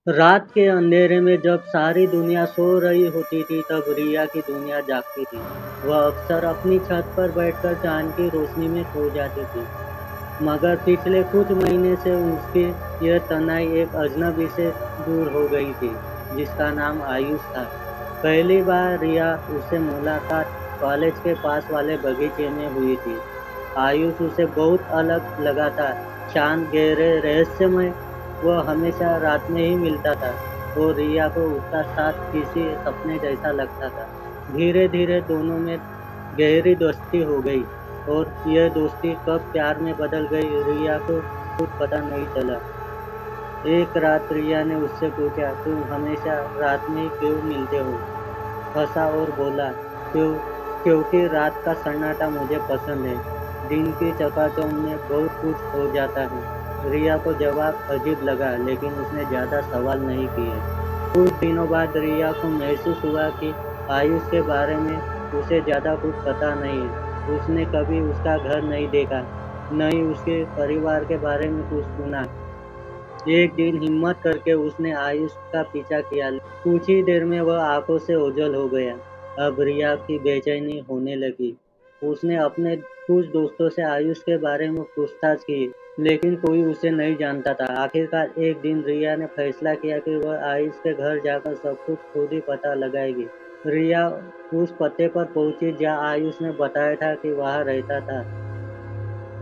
रात के अंधेरे में जब सारी दुनिया सो रही होती थी तब रिया की दुनिया जागती थी। वह अक्सर अपनी छत पर बैठकर चांद की रोशनी में खो जाती थी। मगर पिछले कुछ महीने से उसकी यह तन्हाई एक अजनबी से दूर हो गई थी, जिसका नाम आयुष था। पहली बार रिया उससे मुलाकात कॉलेज के पास वाले बगीचे में हुई थी। आयुष उसे बहुत अलग लगा था। शांत, गहरे, रहस्यमय। वह हमेशा रात में ही मिलता था और रिया को उसका साथ किसी सपने जैसा लगता था। धीरे-धीरे दोनों में गहरी दोस्ती हो गई और यह दोस्ती कब प्यार में बदल गई, रिया को खुद पता नहीं चला। एक रात रिया ने उससे पूछा, "तुम हमेशा रात में ही क्यों मिलते हो?" हँसा और बोला, "क्यों? क्योंकि रात का सन्नाटा मुझे पसंद है। दिन की चकाचौंध में बहुत कुछ हो जाता है।" रिया को जवाब अजीब लगा, लेकिन उसने ज़्यादा सवाल नहीं किए। कुछ दिनों बाद रिया को महसूस हुआ कि आयुष के बारे में उसे ज़्यादा कुछ पता नहीं है। उसने कभी उसका घर नहीं देखा, न ही उसके परिवार के बारे में कुछ सुना। एक दिन हिम्मत करके उसने आयुष का पीछा किया। कुछ ही देर में वह आंखों से ओझल हो गया। अब रिया की बेचैनी होने लगी। उसने अपने कुछ दोस्तों से आयुष के बारे में पूछताछ की, लेकिन कोई उसे नहीं जानता था। आखिरकार एक दिन रिया ने फैसला किया कि वह आयुष के घर जाकर सब कुछ खुद ही पता लगाएगी। रिया उस पते पर पहुंची जहां आयुष ने बताया था कि वहां रहता था।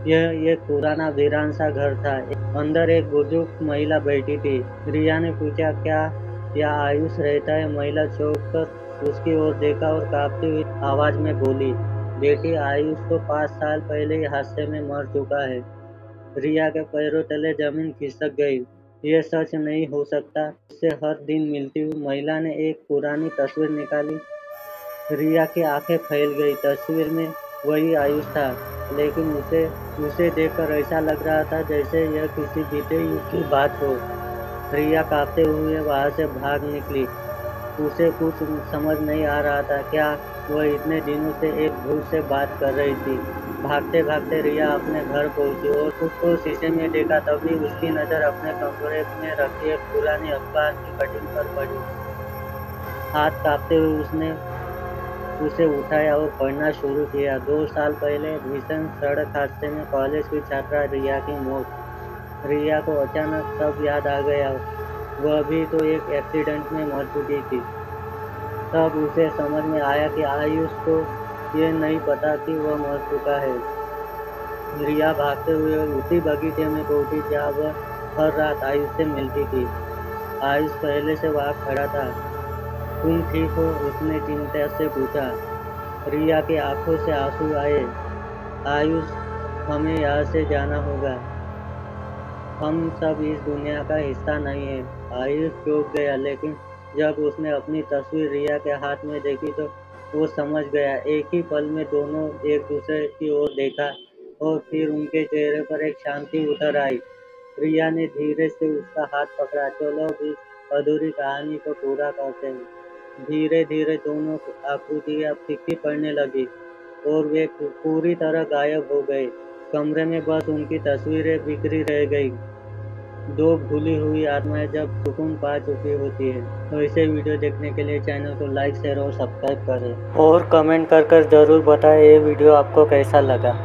यह एक पुराना वीरान सा घर था। अंदर एक बुजुर्ग महिला बैठी थी। रिया ने पूछा, "क्या यहाँ आयुष रहता है?" महिला चौंक कर उसकी ओर देखा और कांपती हुई आवाज में बोली, "बेटी, आयुष तो 5 साल पहले ही हादसे में मर चुका है।" रिया के पैरों तले जमीन खिसक गई। यह सच नहीं हो सकता। उससे हर दिन मिलती हुई महिला ने एक पुरानी तस्वीर निकाली। रिया की आंखें फैल गई। तस्वीर में वही आयुष था, लेकिन उसे उसे देखकर ऐसा लग रहा था जैसे यह किसी बीते युग की बात हो। रिया कांपते हुए वहां से भाग निकली। उसे कुछ समझ नहीं आ रहा था। क्या वह इतने दिनों से एक भूत से बात कर रही थी? भागते-भागते रिया अपने घर पहुंची और खुद को शीशे में देखा। तभी उसकी नजर अपने कमरे में रखी एक पुरानी अखबार की कटिंग पर पड़ी। हाथ कांपते हुए उसने उसे उठाया और पढ़ना शुरू किया। 2 साल पहले भीषण सड़क हादसे में कॉलेज की छात्रा रिया की मौत। रिया को अचानक सब याद आ गया। वह भी तो एक एक्सीडेंट में मर चुकी थी। तब उसे समझ में आया कि आयुष को ये नहीं पता कि वह मर चुका है। रिया भागते हुए उसी बगीचे में पहुंची जहाँ वह हर रात आयुष से मिलती थी। आयुष पहले से वहाँ खड़ा था। "तुम ठीक हो?" उसने चिंता से पूछा। रिया की आंखों से आंसू आए। "आयुष, हमें यहाँ से जाना होगा। हम सब इस दुनिया का हिस्सा नहीं है।" आयुष चौंक गया, लेकिन जब उसने अपनी तस्वीर रिया के हाथ में देखी तो वो समझ गया। एक ही पल में दोनों एक दूसरे की ओर देखा और फिर उनके चेहरे पर एक शांति उतर आई। रिया ने धीरे से उसका हाथ पकड़ा। "चलो अब इस अधूरी कहानी को पूरा करते हैं।" धीरे-धीरे दोनों आकृतियाँ फीकी पड़ने लगी और वे पूरी तरह गायब हो गए। कमरे में बस उनकी तस्वीरें बिखरी रह गईं। दो भूली हुई आत्माएं जब सुकून पा चुकी होती है। तो ऐसे वीडियो देखने के लिए चैनल को लाइक, शेयर और सब्सक्राइब करें और कमेंट कर जरूर बताएं ये वीडियो आपको कैसा लगा।